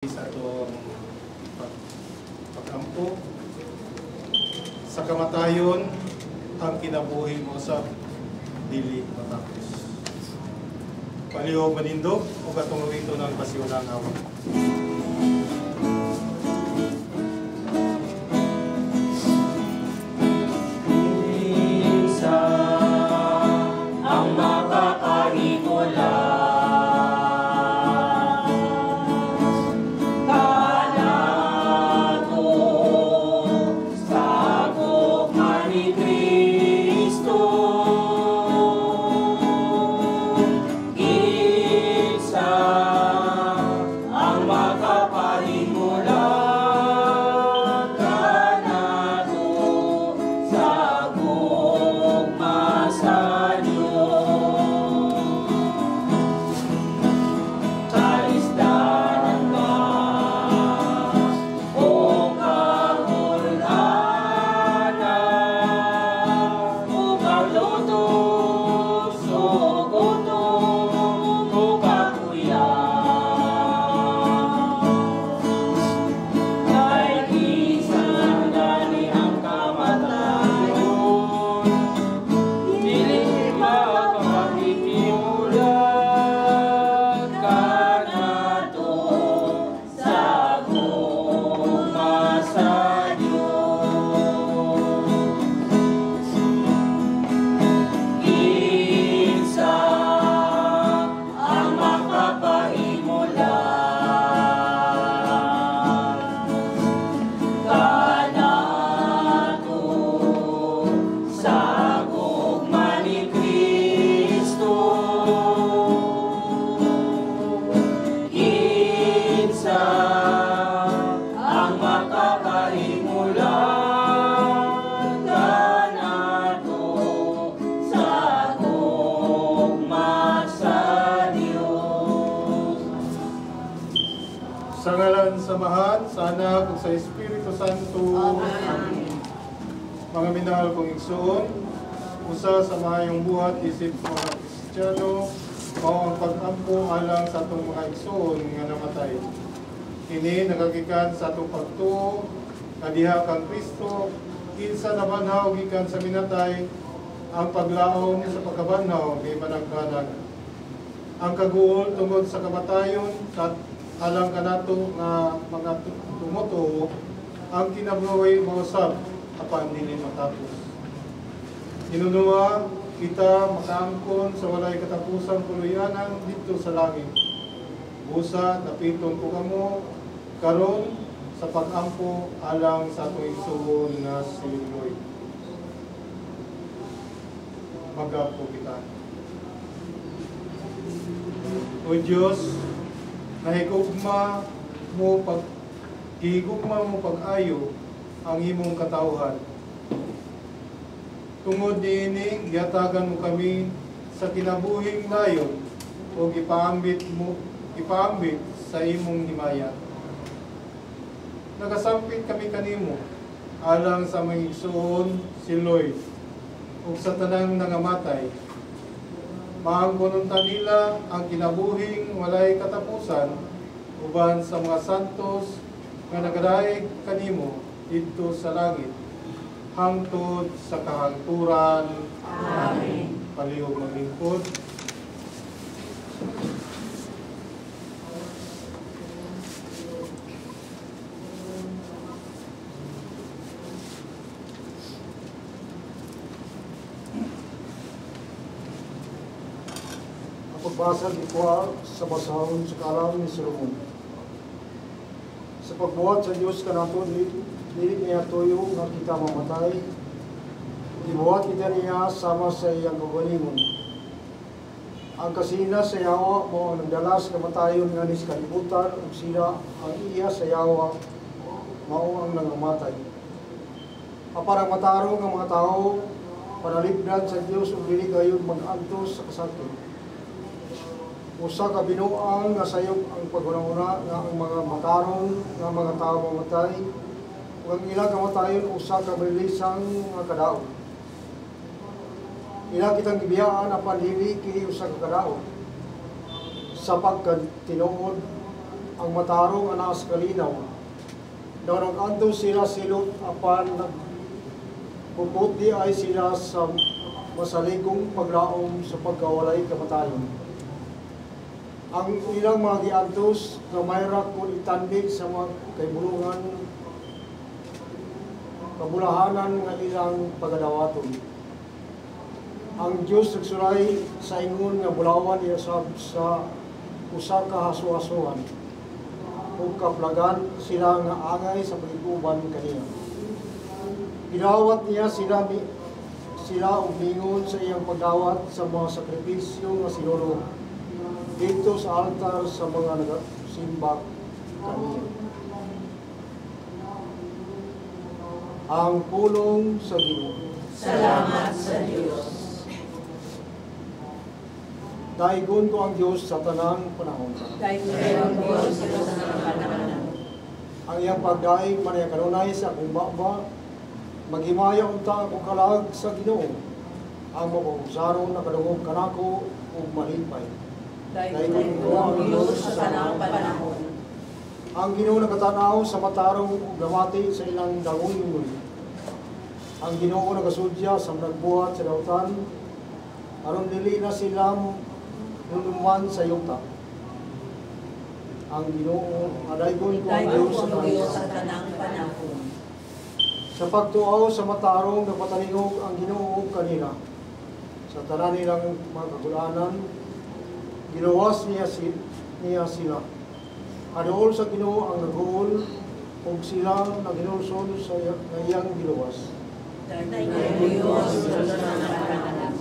Sa itong pag-ampo sa kamatayon ang kinabuhi mo sa dili matapos. Palihog manindog o katong rito ng pasiunang awak. Sa ngalan samahan, sa Anak ug sa Espiritu Santo. Amen. Mga minahal kong igsoon, usa sa maayong buhat isip mga Kristiyano mao ang pag-ampo alang sa atong mga igsoon nga namatay. Kini nagagikan sa atong pagtuo nga diha kang Kristo kinsa nabanhaw gikan sa minatay, ang paglaom sa pagkabanhaw may managbanag. Ang kaguol tungod sa kamatayon sa alang kanato nga mga tumutuo ang kinabuhi mausab apan dili matapos. Inunuwa kita makaangkon sa walay katapusang puluyanan dito sa langit. Busa napiton ko kamo karon sa pag-ampo alang sa atong igsoon nga si Lloyd. Mag-ampo kita. O Diyos, nahigugma mo pag-ayo ang imong katawhan. Tungod niini giyatagan mo kami sa kinabuhing dayon o ipaambit sa imong himaya. Nagasampit kami kanimo alang sa mga igsoon si Lloyd ug sa tanang nangamatay. Maangkonunta nila ang kinabuhing walay katapusan uban sa mga santos nga nagadaig kanimo didto sa langit hangtod sa kahangturan. Amen. Palihog maglingkod. Pagbasa gikuha sa basahon sa kalam ni Solomon. Sa pagbuhat sa Dios kanato dili niya tuyo nga kita mamatay. Gibuhat kita niya sama sa iyang kaugalingon. Ang kasina sa yawa mo ang nagdalas kamatayon nga nis kalibutan ug sila ang iya sa yawa mao ang nangamatay. Aparang matarong ang mga tao panalipdan sa Dios ug dili gayud mag-antos sa kasakit. Usa ka binuang nga sayop ang paghunahuna nga ang mga matarong nga mga tao mamatay ug ang ilang kamatayon usa ka bilisang nga kadaot. Ila kitang gibiyaan apan dili kini usa ka kadaot. Sa pagkatinuod ang matarong anas kalinaw. Daw nag-anto sila silot apan nagpuputi ay sila sa masaligong paglaom sa pagkawalay kamatayon. Ang ilang mga giantos nga mayra kung itandig sa mga kabulahanan nga ilang pagadawaton. Ang Diyos nagsulay sa ingon nga bulawan iyasab sa usa ka haso-hasuhan ug kaplagan sila nga angay sa paliguban kaniya. Gidawat niya sila og mingon sa iyang pagdawat sa mga sakripisyo nga sinulog dito sa altar sa mga nagsimba kaniya. Ang pulong sa Ginoo. Salamat sa Diyos. Daigon ko ang Diyos sa tanang panahon. Daigon ko ang Diyos sa tanang panahon. Ang iyang pagdaig manay kanunay sa akong baba, maghimaya unta akong kalag sa Ginoo. Ang mapag-usaron na kadungog kanako ug malipay. Daigon ko ang Diyos sa tanang panahon. Ang Ginoo nakatanaw sa matarong ug gamati sa ilang dangon. Ang Ginoo nagasudya sa nagbuhat sa dautan aron dili na sila nuluman sa yuta. Ang Ginoo adaygon ko ang Diyos sa tanang panahon. Sa pagtuaw sa matarong napatalingog ang Ginoo kanila. Sa tanan nilang mga kagulanan, giluwas niya sila. Adool sa Ginoo ang naguol ug sila naginulsol sa iyang giluwas. Diyos sa tanang panahon.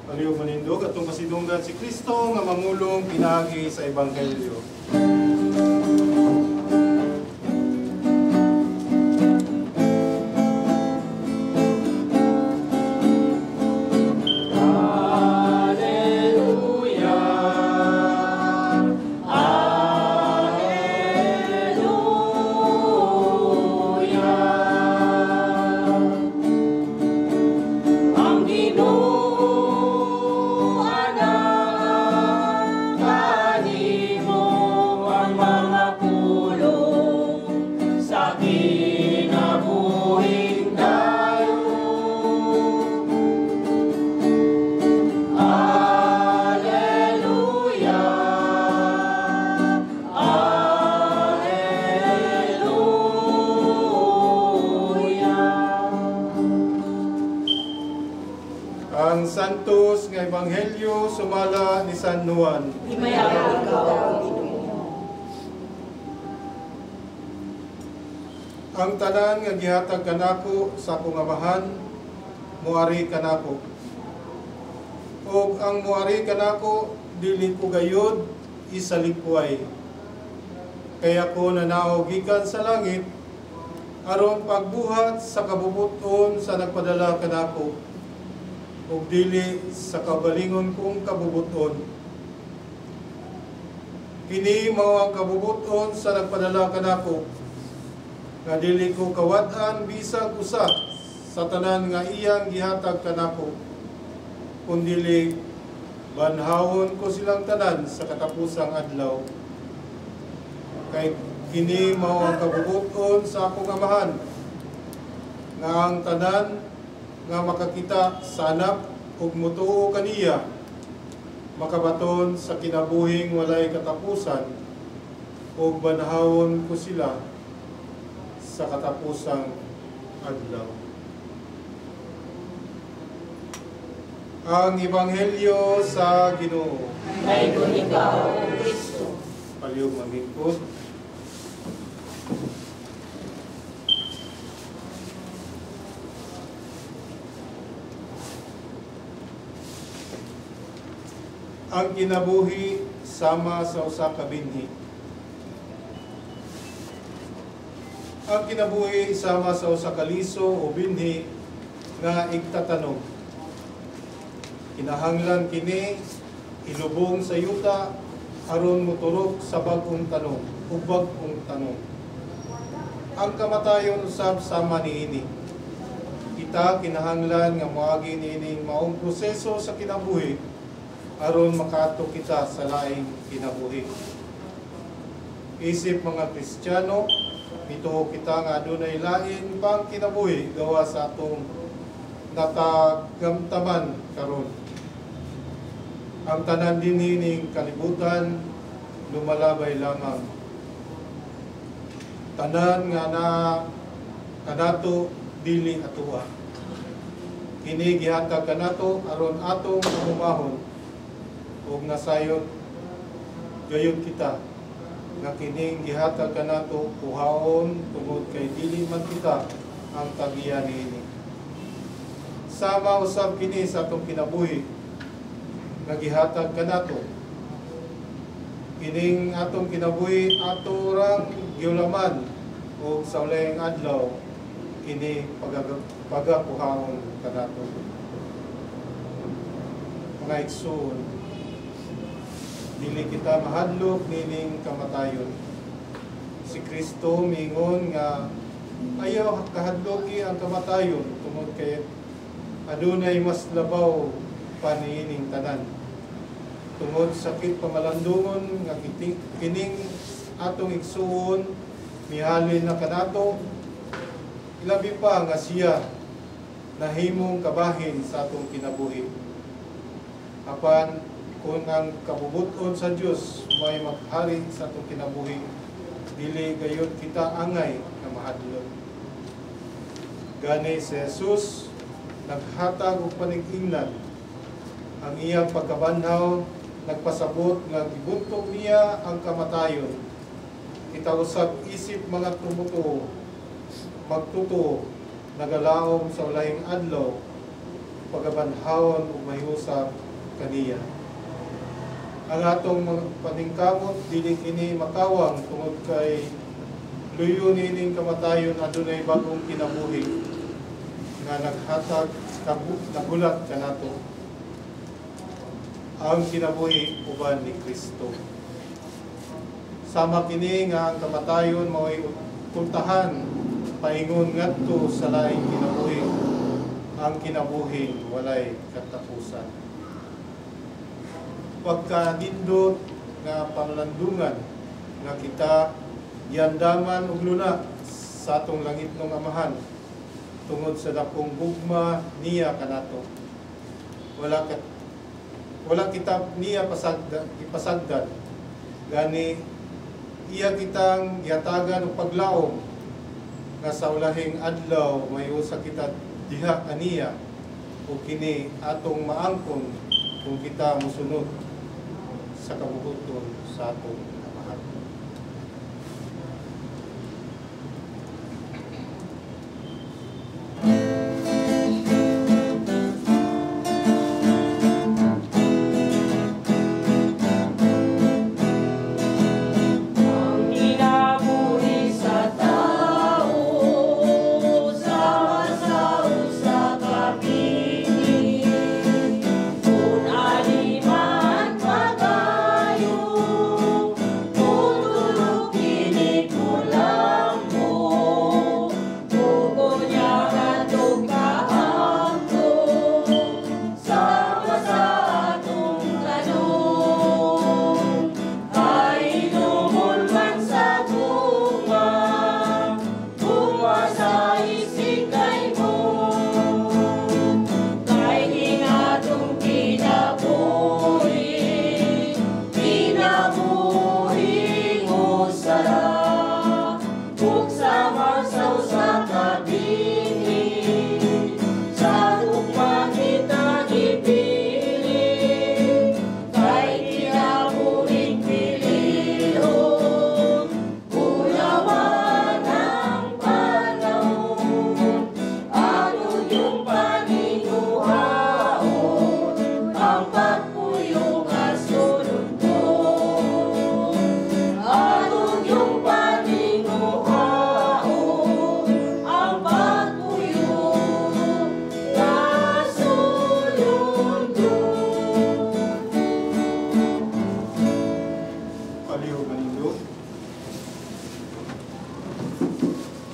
Palihog manindog atong masidunggan si Kristo nga mamulong pinaagi sa Ebanghelyo. Ang Santos nga Ebanghelyo sumala ni San Juan. Himayaw ikaw, Ang tanan nga gihatag kanako sa akong amahan, muari kanako. Og ang muari kanako dili ko gayud isalikway. Kaya ko nanao gikan sa langit aron pagbuhat sa kabubuton sa nagpadala kanako. Ug dili sa kabalingon kong kabubuton. Kini mao ang kabubuton sa nagpadala kanako, nga dili ko kawad-an bisag usa sa tanan nga iyang gihatag kanako, kundili banhawon ko silang tanan sa katapusang adlaw. Kay kini mao ang kabubuton sa akong amahan, nga ang tanan nga makakita sa anak ug mutuo kaniya makabaton sa kinabuhing walay katapusan ug banhawon ko sila sa katapusang adlaw. Ang Ebanghelyo sa Ginoo. daigon ikaw, Kristo. Palihog mamingkod. Ang kinabuhi sama sa usa ka binhi. Ang kinabuhi sama sa usa ka liso o binhi nga igtatanong. Kinahanglan kini ilubong sa yuta aron moturok sa bag-ong tanong ug bag-ong tanong. Ang kamatayon usab sama niini. kita kinahanglan nga moagi niining maong proseso sa kinabuhi aron makaadto kita sa laing kinabuhi. Isip mga Kristiyano, mituo kita nga adunay lain pang kinabuhi gawa sa atong natagamtaman karon. Ang tanan dinhi ning kalibutan lumalabay lamang. Tanan nga na kanato dili atuwa. Kini gihatag kanato aron atong pamumahon ug nasayod gayud kita nga kining gihatag kanato kuhaon tungod kay dili man kita ang tagiyan niini. Sama usab kini sa atong kinabuhi nga gihatag kanato. Kining atong kinabuhi ato rang giulaman ug sa ulayng adlaw kini pagakuhaon kanato. Mga igsoon, dili kita mahadlok nining kamatayon. Si Kristo mingon nga ayaw kahadloki ang kamatayon tungod kay adunay mas labaw pa niining tanan. Tungod sakit pamalandungon nga kining atong igsuon mihalin na kanato, ilabi pa nga siya nahimong kabahin sa atong kinabuhi. Apan kung ang kabubuton sa Dios may maghari sa atong kinabuhi, dili gayud kita angay na mahadlok. Gani si Jesus naghatag og paningingnan. Ang iyang pagkabanhaw nagpasabot nga gibuntog niya ang kamatayon. Kita usab isip mga tumutuo, magtutuo, nagalaom sa ulaying adlaw, pagabanhawon ug mahusap kaniya. Ang atong mga paningkamot dili kini makawang tungod kay luyo nining kamatayon adunay bagong kinabuhi nga naghatag nagulat kanato. Ang kinabuhi uban ni Kristo. Sama kini nga ang kamatayon mao'y kultahan paingon ngadto sa laing kinabuhi. Ang kinabuhi walay katapusan. Pagkanindot nga panglandungan nga kita giandaman og luna sa atong langitnong Amahan tungod sa dakong gugma niya kanato. Wala kita niya ipasagdan. Gani iya kitang giatagan og paglaom nga sa ulahing adlaw may usa kita diha kaniya ug kini atong maangkon kung kita mosunod sa kabubuton sa atong Amahan.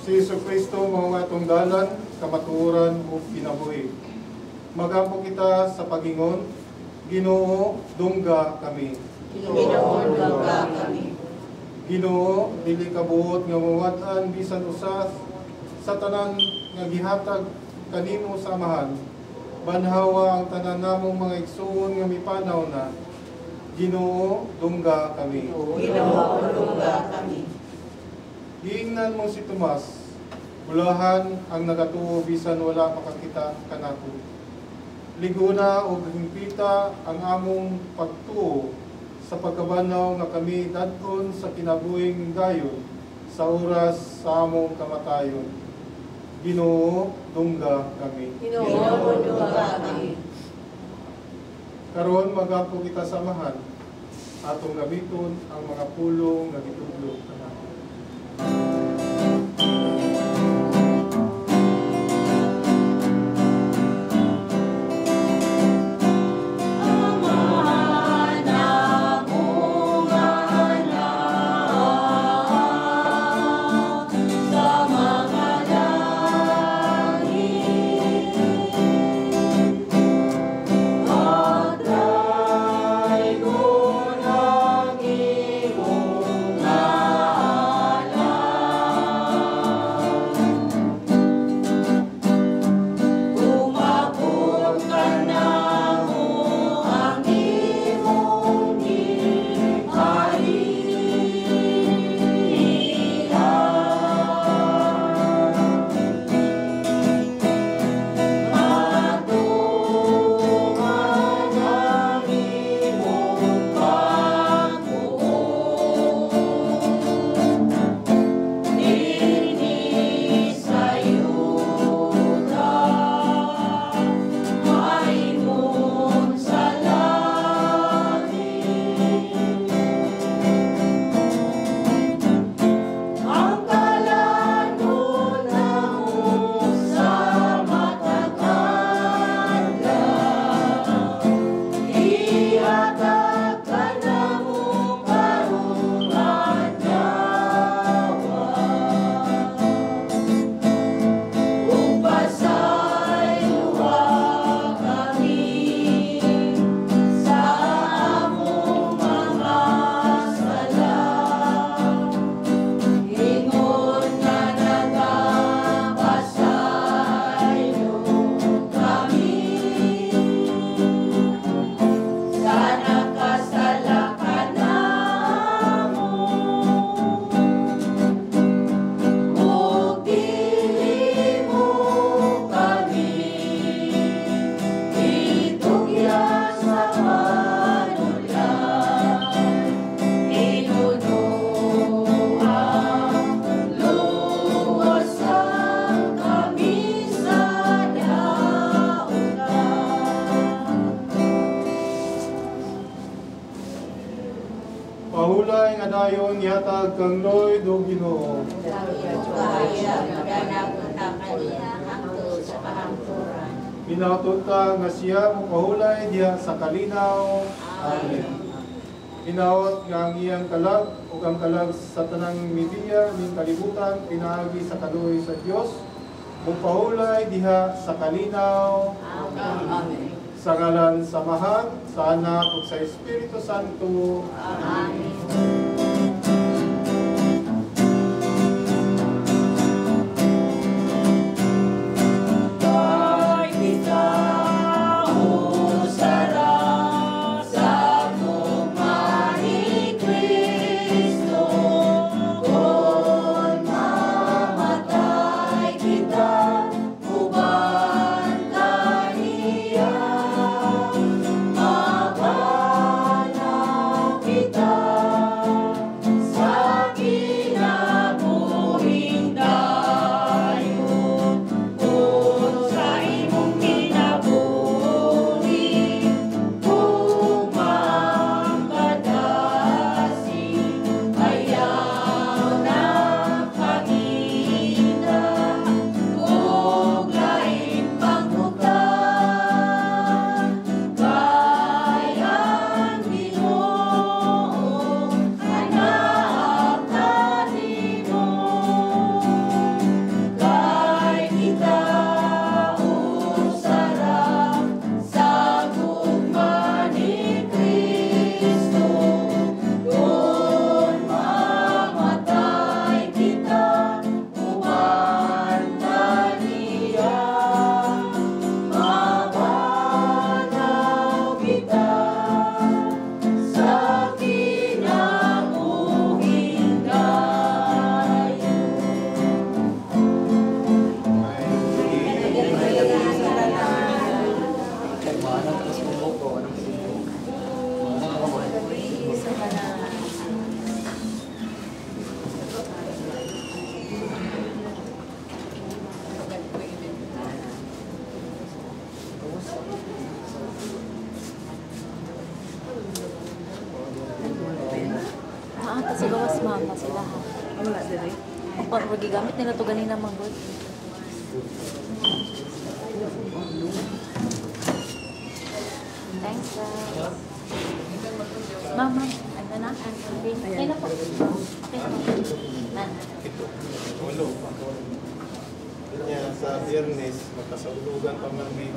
Si Jesu Kristo mao atong dalan kamatuoran o kinabuhi. Magampo kita sa pagingon, Ginoo, dungga kami. Ginoo, dungga kami. Ginoo, dili kabuot nga mawat-an bisan usa sa tanan nga gihatag kanimo sa amahan. Banhawa ang tanan namong mga igsuon nga mipanaw na. Ginoo, dungga kami. Ginoo, dungga kami. Giingnan mo si Tomas, bulahan ang nagatuo bisan wala makakita kanako. Liguna o hingpita ang among pagtuo sa pagkabanaw nga kami dadton sa kinabuhing dayon sa oras sa among kamatayon. Ginoo, dungga kami. Ginoo, dungga kami. Karon magampo kita samahan atong gamiton ang mga pulong nga gitudlo kanako. Pahulay nga dayon yatag kang Lord o Ginoo. Kaya maganap na kanina hangtod sa kahangturan. Pinautot ka nga siya mo pahulay diha sa kalinaw. Amen. Inaot nga ang iyang kalag o ang kalag sa tanang media ning kalibutan pinaagi sa kaluoy sa Dios. Mupahulay diha sa kalinaw. Amen. Sa ngalan sa Mahal, sa Anak ug sa Espiritu Santo. Amen. Kita Anong tapos mo ko? Anong Isa ka na. Maata sa gawas mama sila ha. Wala diri. Pag gigamit nila to ganina manggod. Thanks guys. Mama, ano na? Okay na po. Okay na. Nan. Ulo. Kanya sa Biyernes, magkasaulugan pa man may